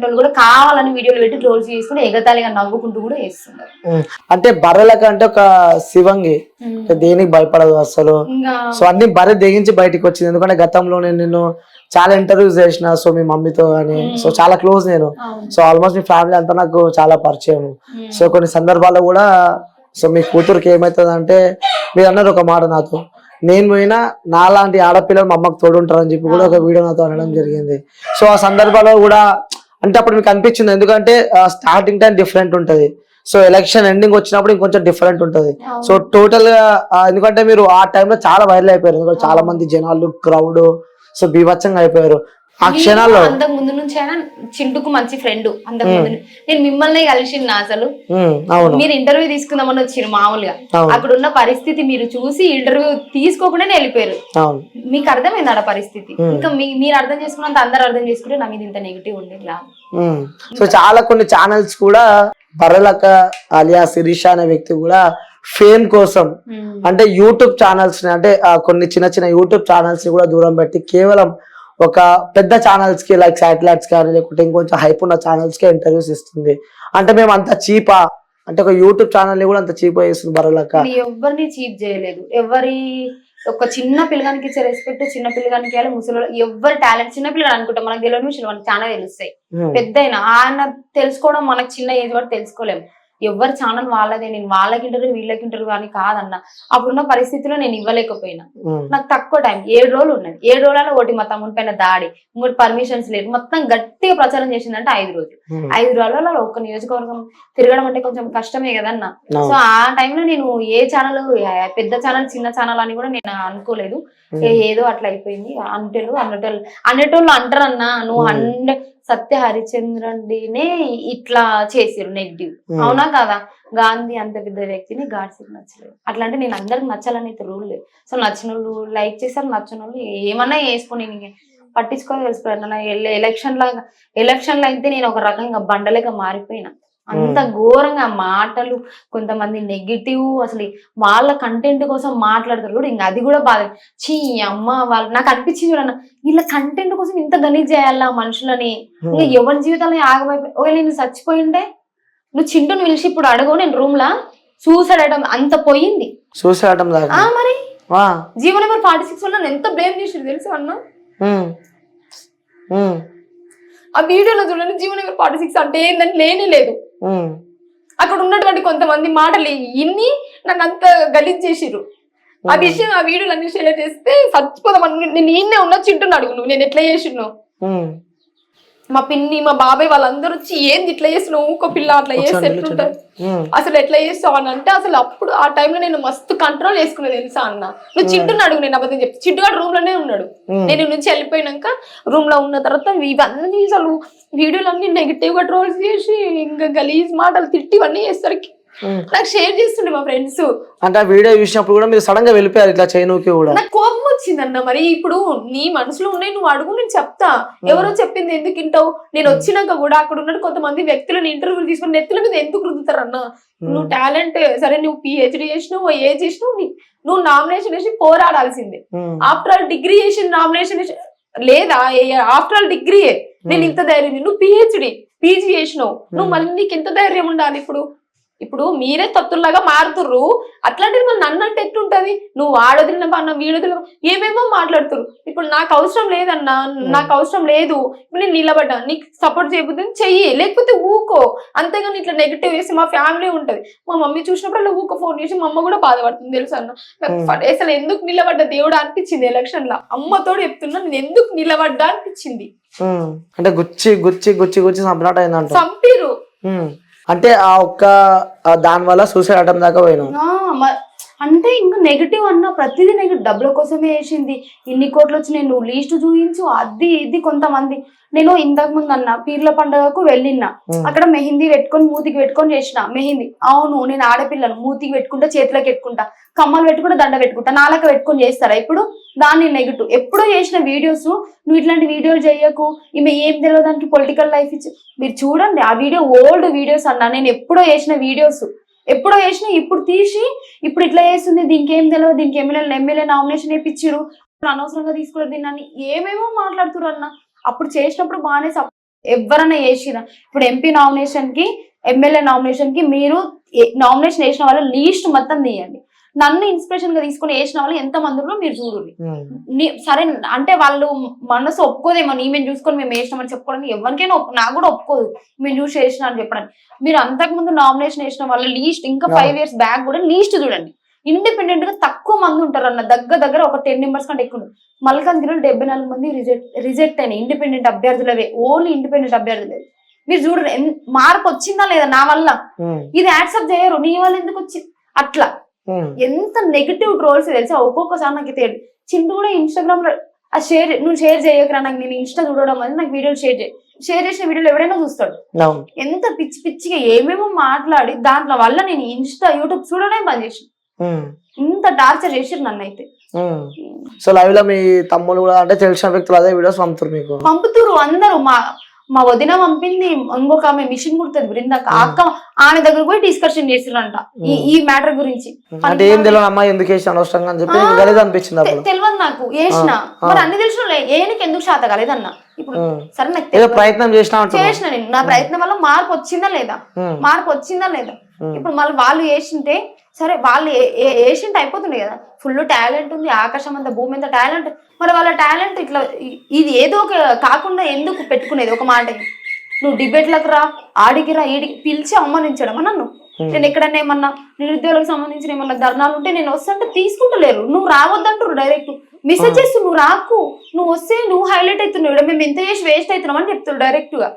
వాళ్ళు కూడా కావాలని వీడియోలు పెట్టి ట్రోల్స్ చేసుకుంటే ఎగతాళిగా నవ్వుకుంటూ కూడా చేస్తున్నారు. అంటే బర్రెల కంటే ఒక శివంగి దేనికి భయపడదు అసలు. సో అన్ని బర్రె తెగించి బయటకు వచ్చింది. ఎందుకంటే గతంలో నేను చాలా ఇంటర్వ్యూస్ చేసిన, సో మీ మమ్మీతో కానీ, సో చాలా క్లోజ్ నేను. సో ఆల్మోస్ట్ మీ ఫ్యామిలీ అంతా నాకు చాలా పరిచయం. సో కొన్ని సందర్భాల్లో కూడా సో మీ కూతురికి ఏమవుతుంది అంటే, మీరు అన్నారు ఒక మాట నాతో, నేను పోయినా నాలాంటి ఆడపిల్లలు మా అమ్మకు తోడుంటారని చెప్పి కూడా ఒక వీడియో నాతో అనడం జరిగింది. సో ఆ సందర్భాల్లో కూడా అంటే అప్పుడు మీకు అనిపించింది, ఎందుకంటే స్టార్టింగ్ టైం డిఫరెంట్ ఉంటది, సో ఎలక్షన్ ఎండింగ్ వచ్చినప్పుడు ఇంకొంచెం డిఫరెంట్ ఉంటది. సో టోటల్ గా ఎందుకంటే మీరు ఆ టైంలో చాలా వైరల్ అయిపోయారు, ఎందుకంటే చాలా మంది జనాలు క్రౌడ్ సో బీభత్సంగా అయిపోయారు ఆ క్షణాల్లో. అంతకు ముందు నుంచి అయినా చింటుకు మంచి ఫ్రెండ్. అంతకు ముందు నేను మిమ్మల్ని కలిసిన అసలు మీరు ఇంటర్వ్యూ తీసుకుందామని వచ్చిన మామూలుగా అక్కడ ఉన్న పరిస్థితి మీరు చూసి ఇంటర్వ్యూ తీసుకోకుండానే వెళ్ళిపోయారు. మీకు అర్థమైంది ఆడ పరిస్థితి. ఇంకా మీరు అర్థం చేసుకున్నంత అందరు అర్థం చేసుకుంటే నా మీద ఇంత నెగిటివ్ ఉండేది లా. సో చాలా కొన్ని ఛానల్స్ కూడా బర్రెలక్క అలియా శిరీష అనే వ్యక్తి కూడా ఫేమ్ కోసం అంటే యూట్యూబ్ ఛానల్స్ ని అంటే కొన్ని చిన్న చిన్న యూట్యూబ్ ఛానల్స్ ని కూడా దూరం పెట్టి కేవలం ఒక పెద్ద ఛానల్స్ కి లైక్ శాటిలైట్స్ కానీ లేకుంటే ఇంకొంచెం హైప్ ఉన్న ఛానల్స్ కి ఇంటర్వ్యూస్ ఇస్తుంది. అంటే మేము అంత చీపా అంటే ఒక యూట్యూబ్ ఛానల్ ని కూడా అంత చీప్ చేస్తుంది బర్రెలక్క. ఎవరిని చీప్ చేయలేదు. ఎవరి ఒక చిన్న పిల్లగానికి ఇచ్చే రెస్పెక్ట్ చిన్న పిల్లగానికి ఇవ్వాలి. ముసలి ఎవరి టాలెంట్ చిన్న పిల్లగాడు అనుకుంటాం, మనకు తెలియని విషయం మనకు చాలా తెలుస్తాయి. పెద్ద అయినా ఆయన తెలుసుకోవడం మనకు చిన్న ఏజ్ వాడు తెలుసుకోలేము. ఎవరి ఛానల్ వాళ్ళదే, నేను వాళ్ళకి ఇంటర్వ్యూ వీళ్ళకి ఇంటర్వ్యూ అని కాదన్న. అప్పుడున్న పరిస్థితిలో నేను ఇవ్వలేకపోయినా. నాకు తక్కువ టైం 7 రోజులు ఉన్నది. 7 రోజులలో ఒకటి మా తమ్ముడి పైన దాడి, ఇంకోటి పర్మిషన్స్ లేదు, మొత్తం గట్టిగా ప్రచారం చేసిందంటే 5 రోజులు. 5 రోజులలో ఒక్క నియోజకవర్గం తిరగడం అంటే కొంచెం కష్టమే కదన్న. సో ఆ టైంలో నేను ఏ ఛానల్ పెద్ద ఛానల్ చిన్న ఛానల్ అని కూడా నేను అనుకోలేదు. ఏదో అట్లా అయిపోయింది. అనేటోళ్ళు అంటారన్నా, నువ్వు సత్య హరిచంద్రుడినే ఇట్లా చేసిరు నెగిటివ్, అవునా కదా? గాంధీ అంత పెద్ద వ్యక్తిని గాడ్సికి నచ్చలేదు. అట్లా అంటే నేను అందరికి నచ్చాలని అయితే రూల్ లేదు. సో నచ్చిన వాళ్ళు లైక్ చేస్తారు, నచ్చిన వాళ్ళు ఏమన్నా వేసుకొని పట్టించుకోవాలి. తెలుసుకోవాలి. ఎలక్షన్లో అయితే నేను ఒక రకంగా బండలేక మారిపోయినా. అంత ఘోరంగా మాటలు, కొంతమంది నెగిటివ్, అసలు వాళ్ళ కంటెంట్ కోసం మాట్లాడతారు కూడా. ఇంకా అది కూడా బాధ. చీ అమ్మ వాళ్ళు నాకు అనిపించింది చూడన్న, వీళ్ళ కంటెంట్ కోసం ఇంత గలీజ్ చేయాలా మనుషులని. ఇంకా ఎవరి జీవితాలని ఆగమైపోయి. ఒకవేళ నేను చచ్చిపోయిండే నువ్వు చింటూని పిలిచి ఇప్పుడు అడగవు, నేను రూమ్ లా సూసైడ్ అయ్యడం అంత పోయింది. సూసైడ్ మరి జీవో నెంబర్ 46 వల్ల ఎంత బ్లేమ్ చేసి తెలుసు అన్న. ఆ వీడియోలో చూడండి, జీవో నెంబర్ 46 అంటే ఏందని లేనే లేదు. అక్కడ ఉన్నటువంటి కొంతమంది మాటలు ఇన్ని నన్ను అంత గలీజ్ చేసిర్రు. ఆ విషయం ఆ వీడియోలు అన్ని షేర్ చేస్తే చచ్చిపోదామని. నేను ఈయనే ఉన్నా చింటూని అడుగు నువ్వు నేను ఎట్లా చేసినావు. మా పిన్ని మా బాబాయ్ వాళ్ళందరూ వచ్చి ఏంది ఇట్లా చేస్తున్నావు, ఊకో పిల్ల అట్లా చేస్తే ఎట్లుంటది, అసలు ఎట్లా చేస్తావు అని అంటే, అసలు అప్పుడు ఆ టైంలో నేను మస్తు కంట్రోల్ చేసుకునేది తెలుసా అన్న. నువ్వు చింటూని అడుగు, నేను అబద్ధం చెప్తాను. చింటుగాడు రూమ్ లోనే ఉన్నాడు. నేను నుంచి వెళ్ళిపోయినాక రూమ్ లో ఉన్న తర్వాత ఇవన్నీ అసలు వీడియోలన్నీ నెగిటివ్ గా ట్రోల్స్ చేసి ఇంకా గలీజ్ మాటలు తిట్టి ఇవన్నీ చేసరికి నాకు షేర్ చేస్తుండే మా ఫ్రెండ్స్. అంటే ఆ వీడియో చూసినప్పుడు కూడా మీరు సడన్ గా వెళ్ళిపోయారు ఇట్లా చైనూకి కూడా. నాకు కోపం వచ్చిందన్న. మరి ఇప్పుడు నీ మనసులో ఉన్నాయి, నువ్వు అడుగు, నేను చెప్తా. ఎవరో చెప్పింది ఎందుకు వింటావు? నేను వచ్చినాక కూడా అక్కడ ఉన్న కొంతమంది వ్యక్తులను ఇంటర్వ్యూలు తీసుకుని నెత్తుల మీద ఎందుకు రుద్దుతారన్న? నువ్వు టాలెంట్ సరే, నువ్వు PhD చేసినావు, ఏ చేసినావు, నువ్వు నామినేషన్ వేసి పోరాడాల్సిందే. ఆఫ్టర్ ఆల్ డిగ్రీ చేసిన నామినేషన్ లేదా? ఆఫ్టర్ ఆల్ డిగ్రీయే. నేను ఇంత ధైర్యం, నువ్వు PhD PG చేసినావు, నువ్వు మళ్ళీ నీకు ఎంత ధైర్యం ఉండాలి? ఇప్పుడు మీరే తత్తుల్లాగా మారుతుర్రు. అట్లాంటిది మళ్ళీ నన్ను అంటే ఎట్లుంటది? నువ్వు ఆడొదిలిన పన్న వీడొదిలిన ఏమేమో మాట్లాడుతురు. ఇప్పుడు నాకు అవసరం లేదన్నా, నాకు అవసరం లేదు. ఇప్పుడు నేను నిలబడ్డా, నీకు సపోర్ట్ చేయబోద్దు చెయ్యి, లేకపోతే ఊకో. అంతేగాని ఇట్లా నెగిటివ్ వేసి మా ఫ్యామిలీ ఉంటది. మా మమ్మీ చూసినప్పుడు అలా ఊకో ఫోన్ చేసి మా అమ్మ కూడా బాధపడుతుంది తెలుసా అన్న. అసలు ఎందుకు నిలబడ్డా దేవుడు అనిపించింది ఎలక్షన్ లా. అమ్మతోడు చెప్తున్నా, నేను ఎందుకు నిలబడ్డా అనిపించింది. అంటే గుచ్చి గుచ్చి గుచ్చి గుచ్చి చంపిరు. అంటే ఆ ఒక్క దాని వల్ల సూసైడ్ అటెంప్ట్ దాకా పోయినా. అంటే ఇంకా నెగిటివ్ అన్న ప్రతిదీ నెగిటివ్. డబ్బుల కోసమే వేసింది. ఇన్ని కోట్లు వచ్చి నేను లీస్ట్ చూపించు, అది ఇది. కొంతమంది నేను ఇంతకు ముందు అన్న పీర్ల పండుగకు వెళ్ళినా, అక్కడ మెహిందీ పెట్టుకొని మూతికి పెట్టుకొని చేసిన మెహిందీ. అవును, నేను ఆడపిల్లను, మూతికి పెట్టుకుంటా, చేతులకు పెట్టుకుంటా, కమ్మలు పెట్టుకుంటా, దండ పెట్టుకుంటా, నాలుక పెట్టుకొని చేస్తారా ఇప్పుడు? దాన్ని నెగిటివ్. ఎప్పుడో చేసిన వీడియోస్ నువ్వు ఇట్లాంటి వీడియోలు చేయకు, ఈమె ఏం తెలియదు దానికి పొలిటికల్ లైఫ్ ఇచ్చి. మీరు చూడండి ఆ వీడియో, ఓల్డ్ వీడియోస్ అన్నా. నేను ఎప్పుడో చేసిన వీడియోస్, ఎప్పుడో చేసిన, ఇప్పుడు తీసి ఇప్పుడు ఇట్లా చేస్తుంది, దీనికి ఏం తెలియదు, దీనికి ఎమ్మెల్యే నామినేషన్ వేయించారు, అనవసరంగా తీసుకోలేదు దీన్ని అని ఏమేమో మాట్లాడుతున్నారు అన్న. అప్పుడు చేసినప్పుడు బాగానే ఎవరైనా చేసిరా ఇప్పుడు ఎంపీ నామినేషన్ కి ఎమ్మెల్యే నామినేషన్ కి మీరు నామినేషన్ వేసిన వాళ్ళు లీస్ట్ మొత్తం తీయండి. నన్ను ఇన్స్పిరేషన్ గా తీసుకుని వేసిన వాళ్ళు ఎంత మందిలో మీరు చూడండి. సరే అంటే వాళ్ళు మనసు ఒప్పుకోదేమో మేము చూసుకొని మేము వేసినామని చెప్పుకోవడానికి ఎవరికైనా నాకు కూడా ఒప్పుకోదు మేము చూసి వేసినా అని చెప్పడానికి. మీరు అంతకు ముందు నామినేషన్ వేసిన వాళ్ళ లీస్ట్ ఇంకా 5 years బ్యాక్ కూడా లీస్ట్ చూడండి. ఇండిపెండెంట్ గా తక్కువ మంది ఉంటారు అన్న, దగ్గర ఒక 10 members కంటే ఎక్కువ. మల్కాజ్గిరిలో 74 మంది రిజెక్ట్ అయినాయి ఇండిపెండెంట్ అభ్యర్థులవే, ఓన్లీ ఇండిపెండెంట్ అభ్యర్థులే. మీరు చూడండి మార్పు వచ్చిందా లేదా నా వల్ల, ఇది యాక్సెప్ట్ చేయరు, నీ వల్ల ఎందుకు వచ్చింది అట్లా. ఎంత నెగిటివ్ ట్రోల్స్ తెలుసా ఒక్కొక్కసారి నాకు తెలియదు. చింటూ కూడా ఇన్స్టాగ్రామ్ లో నువ్వు షేర్ చేయకరా, నాకు నేను ఇన్స్టా చూడడం అని నాకు వీడియోలు షేర్ చేసిన వీడియోలు ఎవడైనా చూస్తాడు. ఎంత పిచ్చి పిచ్చిగా ఏమేమో మాట్లాడి దాంట్లో వల్ల నేను ఇన్స్టా యూట్యూబ్ చూడడం బంద్ చేసిన. ఇంత టార్చర్ చేసిరు నన్ను అయితే. సో లైవ్ లో మీ తమ్ముళ్ళు కూడా అంటే తెలిసిన వ్యక్తులు అదే వీడియోస్ పంపుతురు అందరూ. మా వదిన పంపింది, ఇంకొక ఆమె మిషన్ కుడుతుంది బృందాక, అక్క ఆమె దగ్గర పోయి డిస్కషన్ చేసిరంట ఈ మ్యాటర్ గురించి. అంటే ఏం తెలియదు అమ్మా ఎందుకు వేసిన అనవసరంగా అని చెప్పి అనిపించింది. తెలియదు నాకు వేసిన, మరి అన్ని తెలిసిన ఏనికి ఎందుకు శాత కాలేదన్న. ఇప్పుడు సరే నాకు ప్రయత్నం చేసిన నేను, నా ప్రయత్నం వల్ల మార్పు వచ్చిందా లేదా, ఇప్పుడు మళ్ళీ వాళ్ళు వేసింటే సరే, వాళ్ళు వేసింటే అయిపోతుంది కదా. ఫుల్ టాలెంట్ ఉంది, ఆకాశం అంత భూమి ఎంత టాలెంట్. మరి వాళ్ళ టాలెంట్ ఇట్లా ఇది ఏదో ఒక కాకుండా ఎందుకు పెట్టుకునేది ఒక మాట. నువ్వు డిబేట్లకు రా, ఆడికి రా, ఈడికి పిలిచి అవమానించడం నన్ను. నేను ఎక్కడన్నా ఏమన్నా నిరుద్యోగులకు సంబంధించిన ఏమన్నా ధర్నాలు ఉంటే నేను వస్తుంటే తీసుకుంటలేరు, నువ్వు రావద్దంటారు డైరెక్ట్ మెసేజ్ చేస్తూ, నువ్వు రాకు, నువ్వు వస్తే నువ్వు హైలైట్ అవుతున్నావు, మేము ఎంత చేసి వేస్ట్ అవుతున్నాం అని చెప్తారు డైరెక్ట్ గా.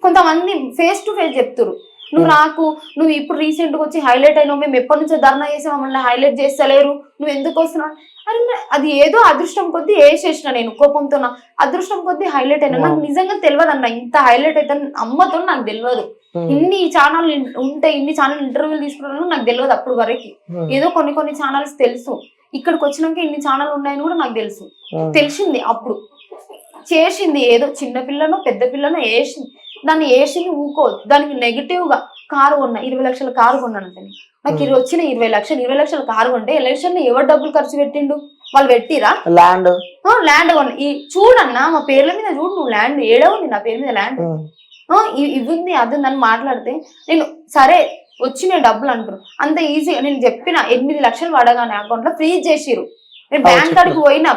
కొంతమంది ఫేస్ టు ఫేస్ చెప్తారు, నువ్వు రాకు, నువ్వు ఇప్పుడు రీసెంట్ గా వచ్చి హైలైట్ అయినావు, మేము ఎప్పటి నుంచో ధర్నా చేసి మమ్మల్ని హైలైట్ చేస్తలేరు, నువ్వు ఎందుకు వస్తున్నావు అని. అది ఏదో అదృష్టం కొద్దీ వేసేసిన, నేను కోపంతో అదృష్టం కొద్దీ హైలైట్ అయినా. నాకు నిజంగా తెలియదు అన్న ఇంత హైలైట్ అయితే, అమ్మతో నాకు తెలియదు. ఇన్ని ఛానల్ ఉంటాయి, ఇన్ని ఛానల్ ఇంటర్వ్యూలు తీసుకున్నాను నాకు తెలియదు అప్పుడు వరకు. ఏదో కొన్ని ఛానల్స్ తెలుసు, ఇక్కడికి వచ్చినాక ఇన్ని ఛానల్ ఉన్నాయని కూడా నాకు తెలిసింది. అప్పుడు చేసింది ఏదో చిన్న పిల్లను పెద్ద పిల్లను వేసింది, దాన్ని వేసింది ఊకోదు. దానికి నెగిటివ్ గా కారు కొన్నా, 20 లక్షల కారు కొన్నానంటే నాకు వచ్చిన 20 లక్షల కారు కొంటే ఎలక్షన్ లో ఎవరు డబ్బులు ఖర్చు పెట్టిండు, వాళ్ళు పెట్టిరా? ల్యాండ్ కొన్నా. ఈ చూడన్నా మా పేర్ల మీద చూడు, నువ్వు ల్యాండ్ ఏడో ఉంది నా పేరు మీద ల్యాండ్, ఇవి ఉంది అది ఉందని మాట్లాడితే నేను సరే వచ్చిన డబ్బులు అంటారు. అంత ఈజీగా నేను చెప్పిన 8 లక్షలు పడగానే అకౌంట్ లో ఫ్రీజ్ చేసిరు. నేను బ్యాంక్ కాడికి పోయినా,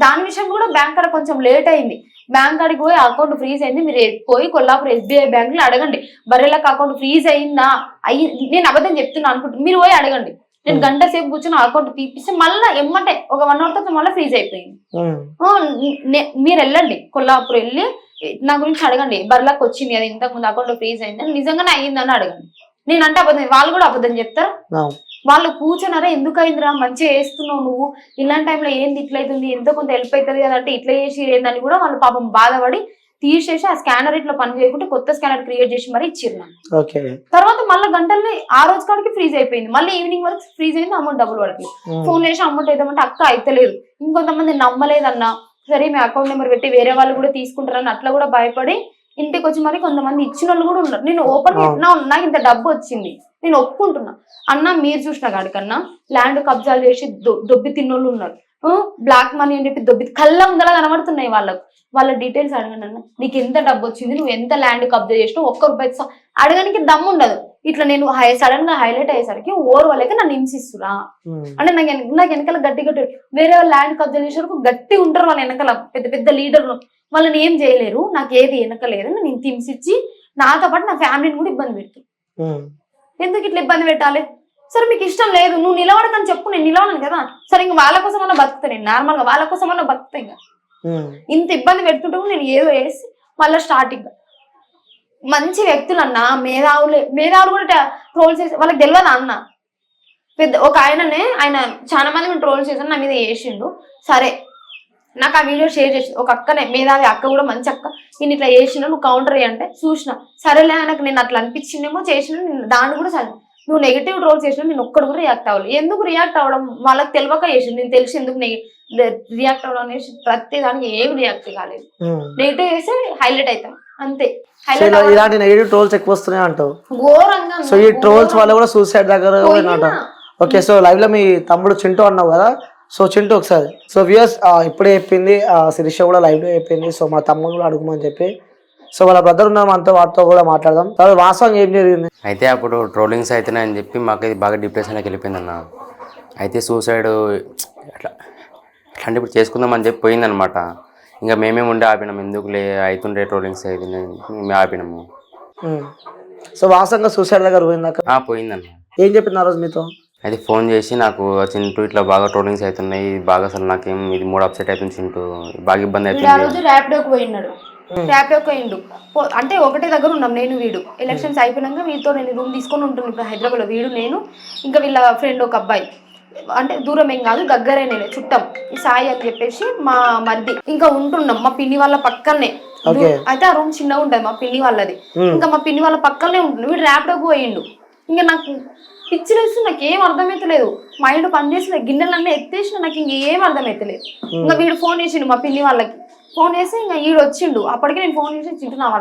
దాని విషయం కూడా బ్యాంక్ కాడ కొంచెం లేట్ అయింది. బ్యాంక్ కాడికి పోయి అకౌంట్ ఫ్రీజ్ అయింది, మీరు పోయి కొల్లాపూర్ SBI బ్యాంక్ లో అడగండి, బర్రెలకు అకౌంట్ ఫ్రీజ్ అయిందా నేను అబద్ధం చెప్తున్నా అనుకుంటున్నాను, మీరు పోయి అడగండి. నేను గంట సేపు కూర్చొని అకౌంట్ తీపిస్తే మళ్ళీ ఎమ్మటే ఒక 1 hour తర్వాత మళ్ళీ ఫ్రీజ్ అయిపోయింది. మీరు వెళ్ళండి కొల్లాపూర్ వెళ్ళి నా గురించి అడగండి, బర్రెలకు వచ్చింది అది ఇంతకు ముందు అకౌంట్ ఫ్రీజ్ అయింది నిజంగానే అయ్యిందని అడగండి. నేనంటే అబద్ధం, వాళ్ళు కూడా అబద్ధం చెప్తారు. వాళ్ళు కూర్చున్నారా ఎందుకు అయిందిరా మంచిగా వేస్తున్నావు నువ్వు, ఇలాంటి టైంలో ఏంది ఇట్లా అవుతుంది, ఎంతో కొంత హెల్ప్ అవుతుంది కదంటే ఇట్లా చేసి ఏందని కూడా వాళ్ళు పాపం బాధపడి తీసేసి ఆ స్కానర్ ఇట్లా పని చేయకుంటే కొత్త స్కానర్ క్రియేట్ చేసి మరి ఇచ్చిర్రు. తర్వాత మళ్ళీ గంటల్ని ఆ రోజు కాడికి ఫ్రీజ్ అయిపోయింది, మళ్ళీ ఈవినింగ్ వరకు ఫ్రీజ్ అయింది, అమౌంట్ డబ్బులు పడలేదు. ఫోన్ చేసి అమౌంట్ వేద్దామంటే అక్క అయితలేదు. ఇంకొంతమంది నమ్మలేదన్నా, సరే మీ అకౌంట్ నెంబర్ పెట్టి వేరే వాళ్ళు కూడా తీసుకుంటారని అట్లా కూడా భయపడి ఇంటికి వచ్చి మరి కొంతమంది ఇచ్చిన వాళ్ళు కూడా ఉన్నారు. నేను ఓపెన్ నాకు ఇంత డబ్బు వచ్చింది నేను ఒప్పుకుంటున్నా అన్న, మీరు చూసిన కాడికన్నా ల్యాండ్ కబ్జాలు చేసి దొబ్బి తిన్నోళ్ళు ఉన్నారు, బ్లాక్ మనీ అని చెప్పి దొబ్బి కళ్ళ ముందలా కనబడుతున్నాయి వాళ్ళకు. వాళ్ళ డీటెయిల్స్ అడగండి అన్న, నీకు ఎంత డబ్బు వచ్చింది, నువ్వు ఎంత ల్యాండ్ కబ్జా చేసినావు, ₹1 అడగడానికి దమ్ము ఉండదు. ఇట్లా నేను సడన్ గా హైలైట్ అయ్యేసరికి ఓవర్ వాళ్ళకి నన్ను హింసిస్తురా అంటే నాకు వెనకాల గట్టి వేరే వాళ్ళు ల్యాండ్ కబ్జా చేసేందుకు గట్టి ఉంటారు వాళ్ళ వెనకాల పెద్ద పెద్ద లీడర్లు, వాళ్ళని ఏం చేయలేరు, నాకు ఏది వెనకలేదు, నేను హింసించి నాతో పాటు నా ఫ్యామిలీని కూడా ఇబ్బంది పెడుతుంది. ఎందుకు ఇట్లా ఇబ్బంది పెట్టాలి? సరే మీకు ఇష్టం లేదు, నువ్వు నిలవడకని చెప్పు, నేను నిలవను కదా, సరే ఇంకా వాళ్ళ కోసం అన్నా బతుకుతా, నేను నార్మల్ గా వాళ్ళ కోసం అన్నా బతుకుతా. ఇంకా ఇంత ఇబ్బంది పెడుతుంటే నేను ఏదో వేసి మళ్ళీ స్టార్టింగ్ మంచి వ్యక్తులు అన్న, మేధావులు కూడా ట్రోల్ చేసి వాళ్ళకి తెలియదా అన్న. పెద్ద ఒక ఆయన చాలా మంది మేము ట్రోల్ చేసాను, నా మీద వేసిండు. సరే నాకు ఆ వీడియో షేర్ చేసింది ఒక అక్కనే, మేధావి అక్క కూడా మంచి అక్క, నేను ఇట్లా చేసిన నువ్వు కౌంటర్ అంటే చూసిన, సరేలే నాకు నేను అట్లా అనిపించిందేమో చేసిన, దాన్ని కూడా సరే నువ్వు నెగిటివ్ ట్రోల్ చేసినా నేను ఒక్కడు కూడా రియాక్ట్ అవ్వాలి. ఎందుకు రియాక్ట్ అవ్వడం, వాళ్ళకి తెలియక చేసిండు, నేను తెలిసి ఎందుకు రియాక్ట్ అవ్వడం అనేసి ప్రతి దానికి ఏం రియాక్ట్ కాలేదు. నెగిటివ్ చేస్తే హైలైట్ అవుతాం అంతే. ఇలాంటి నెగిటివ్ ట్రోల్స్ ఎక్కువ వస్తున్నాయి అంటావు, ఘోరంగా. సో ఈ ట్రోల్స్ వల్ల కూడా సూసైడ్ దగ్గర. ఓకే, సో లైవ్ లో మీ తమ్ముడు చింటూ అన్నావు కదా, సో చింటూ ఒకసారి సో వ్యూయర్స్ ఇప్పుడే చెప్పింది శిరీష కూడా లైవ్ లో చెప్పింది, సో మా తమ్ముడు కూడా అడుగుమని చెప్పి సో వాళ్ళ బ్రదర్ ఉన్నారు మనతో, వాటితో కూడా మాట్లాడదాం. తర్వాత వాస్తవం ఏం జరిగింది? అయితే అప్పుడు ట్రోలింగ్స్ అవుతున్నాయని చెప్పి మాకైతే బాగా డిప్రెషన్లోకి వెళ్ళిపోయింది అన్న. అయితే సూసైడ్ అట్లా అట్లాంటి ఇప్పుడు చేసుకుందామని చెప్పి పోయిందనమాట. ఇంకా మేమేమి ఉండే ఆపినాము, ఎందుకులే అవుతుండే ట్రోలింగ్స్ అవుతున్నాయి మేము ఆపినాము. సో వాస్తవంగా సూసైడ్ దగ్గర పోయిందాక పోయిందన్న. ఏం చెప్పింది ఆ రోజు మీతో? అయితే ఫోన్ చేసి నాకు చింటూ ఇట్లా బాగా ట్రోలింగ్స్ అవుతున్నాయి, బాగా అసలు నాకేం ఇది మూడు అప్సెట్ అవుతుంది చింటూ, బాగా ఇబ్బంది వీడు ఆ అవుతుంది. రోజు ర్యాపిడోకి పోయినాడు. ర్యాపిడోకి పోయిండు. అంటే ఒకటే దగ్గర ఉన్నాం నేను వీడు. ఎలక్షన్స్ అయిపోయినాక వీడితో నేను రూమ్ తీసుకొని ఉంటున్నాను ఇప్పుడు హైదరాబాద్లో. వీడు, నేను, ఇంకా వీళ్ళ ఫ్రెండ్ ఒక అబ్బాయి. అంటే దూరం ఏం కాదు, దగ్గరే, నేను చుట్టం ఈ సాయి అని చెప్పేసి మా మరిది. ఇంకా ఉంటున్నాం మా పిన్ని వాళ్ళ పక్కనే. అయితే ఆ రూమ్ చిన్నగా ఉంటది మా పిన్ని వాళ్ళది. ఇంకా మా పిన్ని వాళ్ళ పక్కనే ఉంటుంది. వీడు ర్యాపిడోకి పోయిండు. ఇంకా నాకు పిచ్చి వేసి నాకు ఏం అర్థమైతలేదు. మైండ్ పనిచేసిన గిన్నెలన్నీ ఎత్తేసిన నాకు ఇంకేం అర్థమైతలేదు. ఇంకా వీడు ఫోన్ చేసిండు మా పిన్ని వాళ్ళకి. ఫోన్ చేసి ఇంకా వీడు వచ్చిండు. అప్పటికే నేను ఫోన్ చేసి చింటున్నా